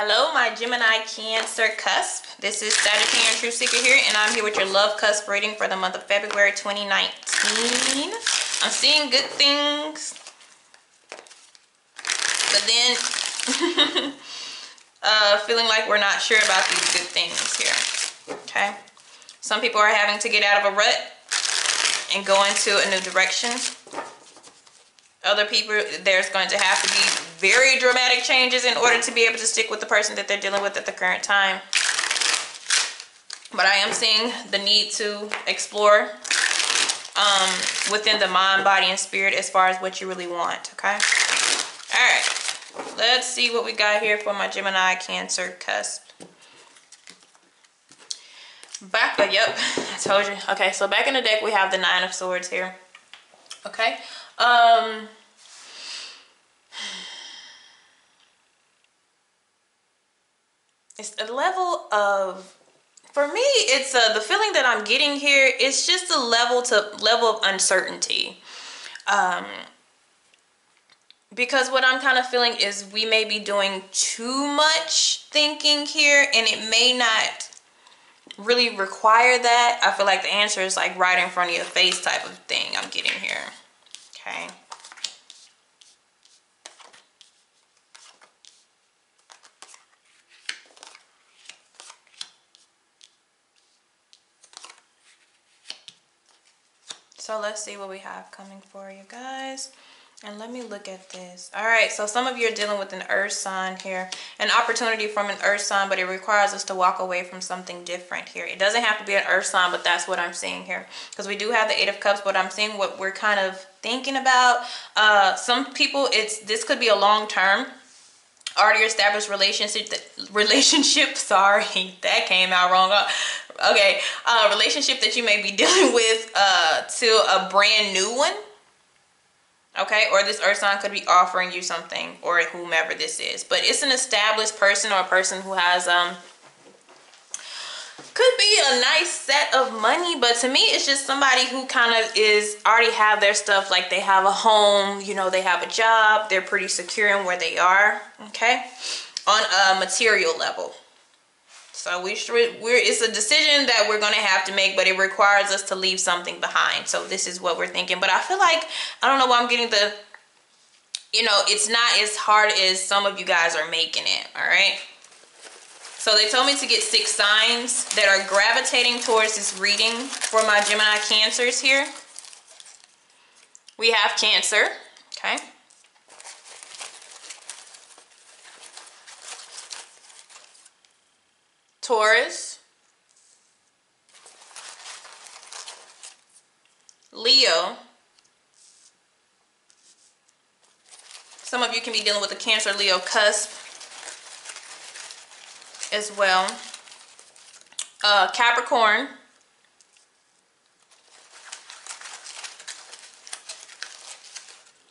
Hello, my Gemini Cancer Cusp. This is Sagittarian Truth Seeker here, and I'm here with your Love Cusp reading for the month of February 2019. I'm seeing good things, but then feeling like we're not sure about these good things here. Okay, some people are having to get out of a rut and go into a new direction. Other people, there's going to have to be very dramatic changes in order to be able to stick with the person that they're dealing with at the current time. But I am seeing the need to explore within the mind, body, and spirit as far as what you really want, okay? All right, let's see what we got here for my Gemini Cancer Cusp. Yep, I told you. Okay, so back in the deck, we have the Nine of Swords here, okay? It's a level of, for me, it's the feeling that I'm getting here. It's just a level of uncertainty. Because what I'm kind of feeling is we may be doing too much thinking here, and it may not really require that. I feel like the answer is like right in front of your face type of thing I'm getting here. Okay. So let's see what we have coming for you guys. And let me look at this. All right, so some of you are dealing with an earth sign here. An opportunity from an earth sign, but it requires us to walk away from something different here. It doesn't have to be an earth sign, but that's what I'm seeing here. Because we do have the Eight of Cups, but I'm seeing what we're kind of thinking about. Some people, this could be a long-term, already established relationship. Sorry, that came out wrong. Okay, relationship that you may be dealing with to a brand new one. Okay, or this earth sign could be offering you something, or whomever this is, but it's an established person or a person who has could be a nice set of money, but to me it's just somebody who kind of is already have their stuff, like they have a home, you know, they have a job, they're pretty secure in where they are, okay, on a material level. So it's a decision that we're going to have to make, but it requires us to leave something behind. So this is what we're thinking. But I feel like, I don't know why I'm getting the, you know, it's not as hard as some of you guys are making it, all right? So they told me to get 6 signs that are gravitating towards this reading for my Gemini Cancers here. We have Cancer, okay? Taurus, Leo. Some of you can be dealing with a Cancer, Leo cusp as well. Capricorn.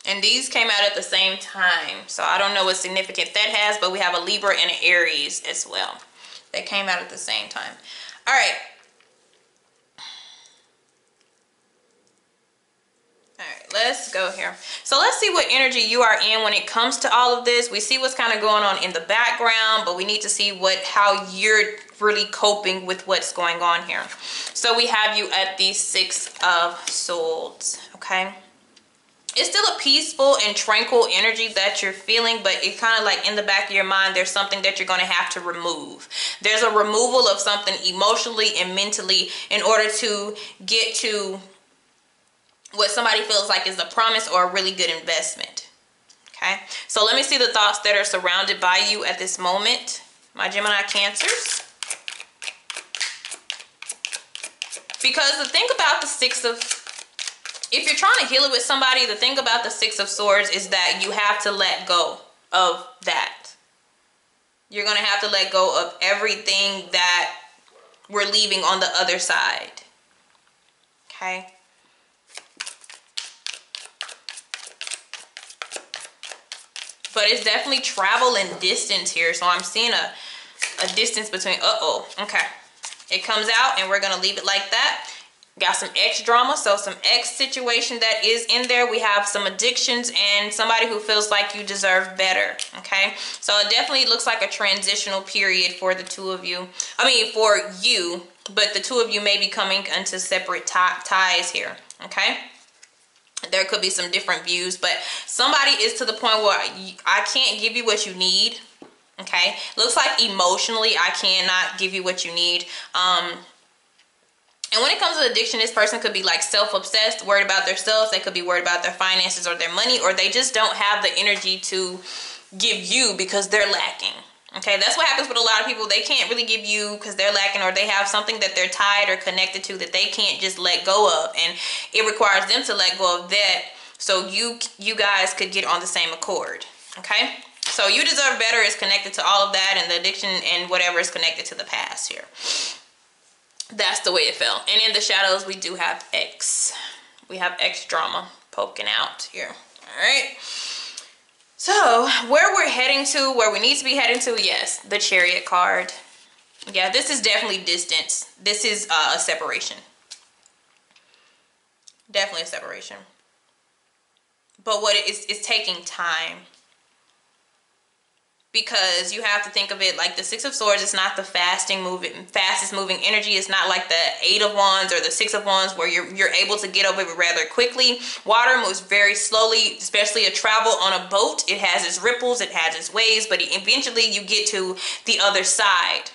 And these came out at the same time. So I don't know what significance that has, but we have a Libra and an Aries as well. That came out at the same time. All right. All right, let's go here. So let's see what energy you are in when it comes to all of this. We see what's kind of going on in the background, but we need to see how you're really coping with what's going on here. So we have you at the 6 of Swords, okay? It's still a peaceful and tranquil energy that you're feeling, but it kind of like in the back of your mind, there's something that you're going to have to remove. There's a removal of something emotionally and mentally in order to get to what somebody feels like is a promise or a really good investment. Okay, so let me see the thoughts that are surrounded by you at this moment, my Gemini Cancers. Because the thing about the if you're trying to heal it with somebody, the thing about the 6 of Swords is that you have to let go of that. You're going to have to let go of everything that we're leaving on the other side. Okay. But it's definitely travel and distance here. So I'm seeing a distance between, okay. It comes out and we're going to leave it like that. We got some ex drama, so some ex situation that is in there. We have some addictions and somebody who feels like you deserve better, okay? So it definitely looks like a transitional period for the two of you. I mean, for you, but the two of you may be coming into separate ties here, okay? There could be some different views, but somebody is to the point where I can't give you what you need, okay? Looks like emotionally I cannot give you what you need. And when it comes to addiction, this person could be like self-obsessed, worried about themselves. They could be worried about their finances or their money, or they just don't have the energy to give you because they're lacking. Okay, that's what happens with a lot of people. They can't really give you because they're lacking, or they have something that they're tied or connected to that they can't just let go of. And it requires them to let go of that so you guys could get on the same accord. Okay, so you deserve better is connected to all of that, and the addiction and whatever is connected to the past here. That's the way it felt. And in the shadows, we do have X. We have X drama poking out here. All right. So where we're heading to, where we need to be heading to, yes, the Chariot card. Yeah, this is definitely distance. This is a separation. Definitely a separation. But what it's taking time. Because you have to think of it like the Six of Swords is not the fastest moving energy. It's not like the Eight of Wands or the Six of Wands where you're able to get over it rather quickly. Water moves very slowly, especially a travel on a boat. It has its ripples, it has its waves, but eventually you get to the other side.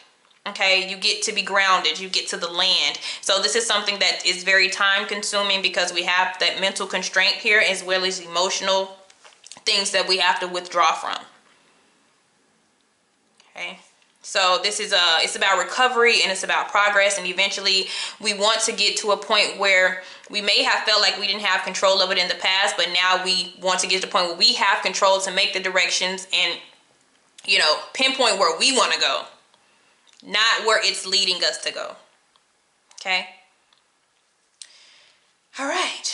Okay, you get to be grounded, you get to the land. So this is something that is very time consuming because we have that mental constraint here as well as emotional things that we have to withdraw from. Okay, so this is it's about recovery and it's about progress, and eventually we want to get to a point where we may have felt like we didn't have control of it in the past, but now we want to get to the point where we have control to make the directions and, you know, pinpoint where we want to go, not where it's leading us to go. Okay. All right.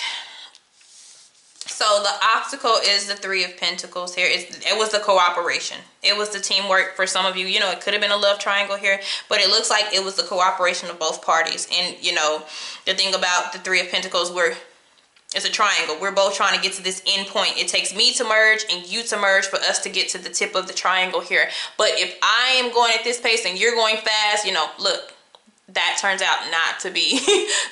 So the obstacle is the Three of Pentacles here. It was the cooperation. It was the teamwork for some of you. You know, it could have been a love triangle here, but it looks like it was the cooperation of both parties. And, you know, the thing about the Three of Pentacles, it's a triangle. We're both trying to get to this end point. It takes me to merge and you to merge for us to get to the tip of the triangle here. But if I am going at this pace and you're going fast, you know, look, that turns out not to be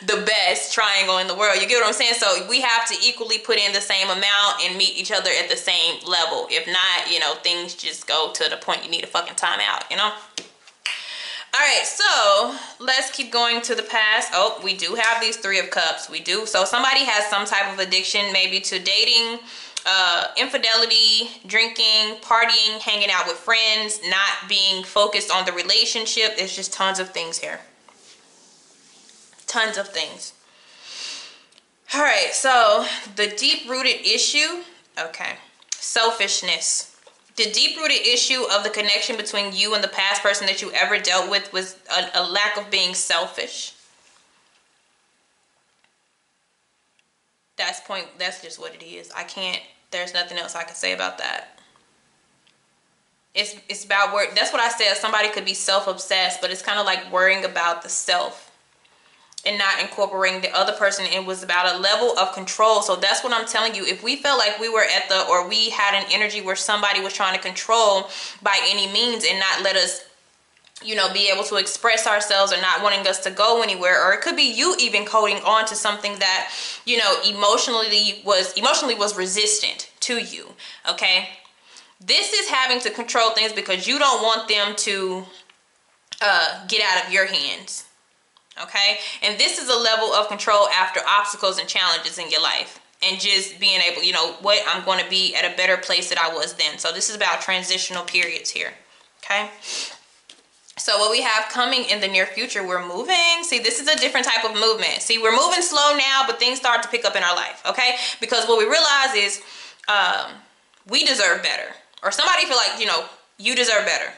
the best triangle in the world. You get what I'm saying? So we have to equally put in the same amount and meet each other at the same level. If not, you know, things just go to the point you need a fucking timeout, you know? All right, so let's keep going to the past. Oh, we do have these Three of Cups. We do. So somebody has some type of addiction, maybe to dating, infidelity, drinking, partying, hanging out with friends, not being focused on the relationship. There's just tons of things here. Tons of things. All right, so the deep-rooted issue, okay, selfishness. The deep-rooted issue of the connection between you and the past person that you ever dealt with was a lack of being selfish. That's just what it is. There's nothing else I can say about that. It's about work. That's what I said. Somebody could be self-obsessed, but it's kind of like worrying about the self and not incorporating the other person. It was about a level of control. So that's what I'm telling you. If we felt like we were or we had an energy where somebody was trying to control by any means and not let us, you know, be able to express ourselves, or not wanting us to go anywhere, or it could be you even holding on to something that, you know, emotionally was resistant to you. Okay. This is having to control things because you don't want them to get out of your hands. Okay, and this is a level of control after obstacles and challenges in your life, and just being able, you know what, I'm going to be at a better place than I was then. So this is about transitional periods here. Okay, so what we have coming in the near future, we're moving. See, this is a different type of movement. See, we're moving slow now, but things start to pick up in our life. Okay, because what we realize is we deserve better, or somebody feel like, you know, you deserve better,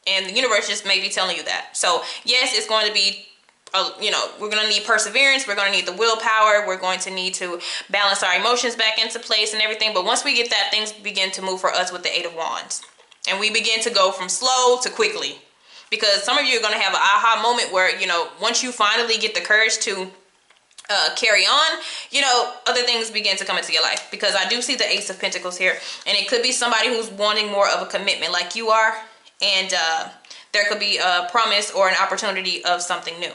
and the universe just may be telling you that. So yes, it's going to be, you know, we're going to need perseverance. We're going to need the willpower. We're going to need to balance our emotions back into place and everything. But once we get that, things begin to move for us with the Eight of Wands. And we begin to go from slow to quickly. Because some of you are going to have an aha moment where, you know, once you finally get the courage to carry on, you know, other things begin to come into your life, because I do see the Ace of Pentacles here, and it could be somebody who's wanting more of a commitment like you are, and there could be a promise or an opportunity of something new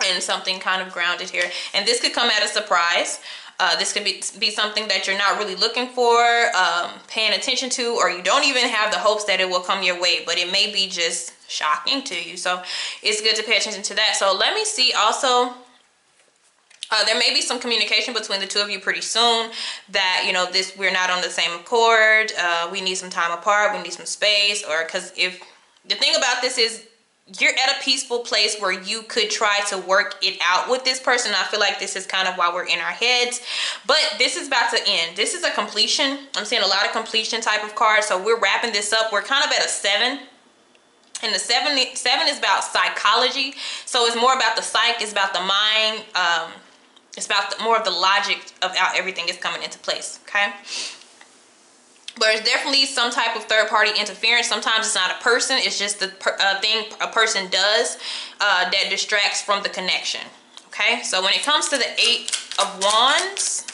and something kind of grounded here, and this could come at a surprise. This could be something that you're not really looking for, paying attention to, or you don't even have the hopes that it will come your way, but it may be just shocking to you. So it's good to pay attention to that. So let me see also, there may be some communication between the two of you pretty soon that, you know, we're not on the same accord, we need some time apart, we need some space, or because if the thing about this is, you're at a peaceful place where you could try to work it out with this person. I feel like this is kind of why we're in our heads, but this is about to end. This is a completion. I'm seeing a lot of completion type of cards. So we're wrapping this up. We're kind of at a 7. And the seven is about psychology. So it's more about the psyche, it's about the mind. It's about more of the logic of how everything is coming into place, okay? But there's definitely some type of third-party interference. Sometimes it's not a person, it's just the thing a person does that distracts from the connection, okay? So when it comes to the 8 of Wands,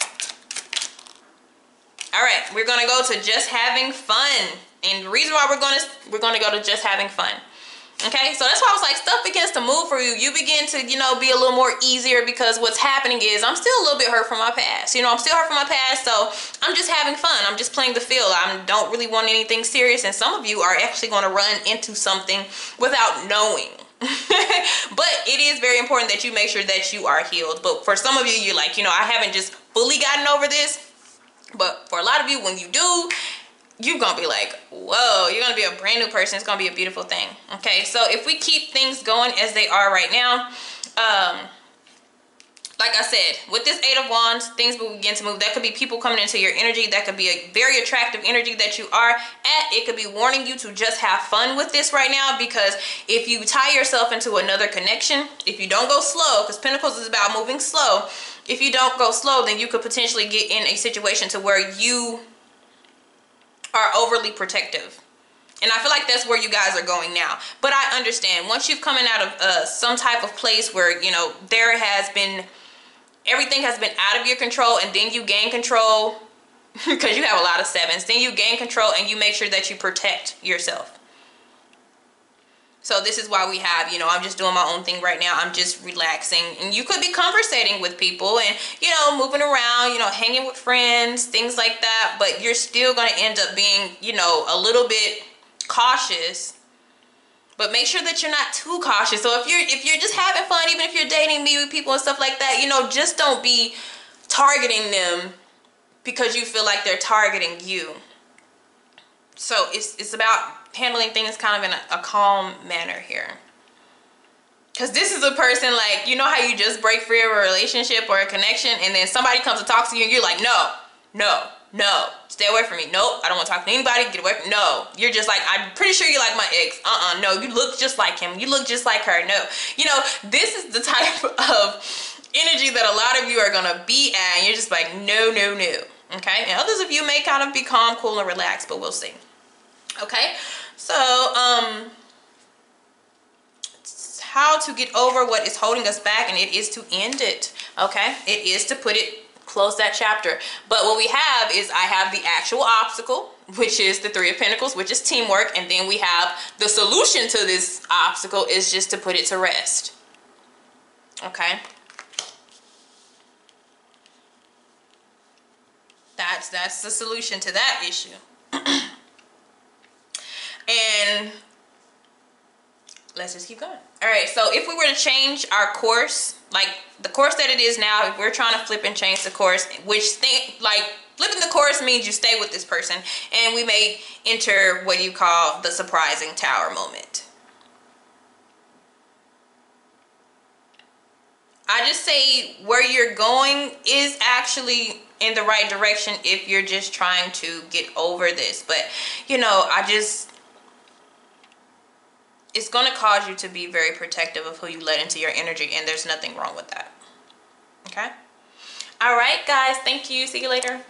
all right, we're gonna go to just having fun. And the reason why we're gonna go to just having fun. Okay, so that's why I was like, stuff begins to move for you. You begin to, you know, be a little more easier, because what's happening is I'm still a little bit hurt from my past. You know, I'm still hurt from my past, so I'm just having fun. I'm just playing the field. I don't really want anything serious, and some of you are actually going to run into something without knowing. But it is very important that you make sure that you are healed. But for some of you, you're like, you know, I haven't just fully gotten over this. But for a lot of you, when you do, you're gonna be like, whoa, you're gonna be a brand new person. It's gonna be a beautiful thing. Okay, so if we keep things going as they are right now, like I said, with this 8 of Wands, things will begin to move. That could be people coming into your energy. That could be a very attractive energy that you are at. It could be warning you to just have fun with this right now, because if you tie yourself into another connection, if you don't go slow, because Pentacles is about moving slow, if you don't go slow, then you could potentially get in a situation to where you are overly protective. And I feel like that's where you guys are going now. But I understand, once you've coming out of some type of place where, you know, there has been, everything has been out of your control, and then you gain control, because you have a lot of 7s, then you gain control and you make sure that you protect yourself. So this is why we have, you know, I'm just doing my own thing right now. I'm just relaxing. And you could be conversating with people and, you know, moving around, you know, hanging with friends, things like that. But you're still going to end up being, you know, a little bit cautious. But make sure that you're not too cautious. So if you're just having fun, even if you're dating me with people and stuff like that, you know, just don't be targeting them because you feel like they're targeting you. So it's about handling things kind of in a calm manner here. Because this is a person, like, you know how you just break free of a relationship or a connection, and then somebody comes to talk to you and you're like, no, no, no, stay away from me. Nope, I don't want to talk to anybody. Get away from me. No, you're just like, I'm pretty sure you like my ex. No, you look just like him. You look just like her. No, you know, this is the type of energy that a lot of you are going to be at, and you're just like, no, no, no. Okay, and others of you may kind of be calm, cool, and relaxed, but we'll see. Okay, so how to get over what is holding us back, and it is to end it. Okay, it is to close that chapter. But what we have is, I have the actual obstacle, which is the 3 of Pentacles, which is teamwork, and then we have the solution to this obstacle is just to put it to rest. Okay, that's the solution to that issue. And let's just keep going. All right, so if we were to change our course, like the course that it is now, if we're trying to flip and change the course, like flipping the course means you stay with this person, and we may enter what you call the surprising tower moment. I just say where you're going is actually in the right direction if you're just trying to get over this. But, you know, it's going to cause you to be very protective of who you let into your energy, and there's nothing wrong with that. Okay? All right, guys. Thank you. See you later.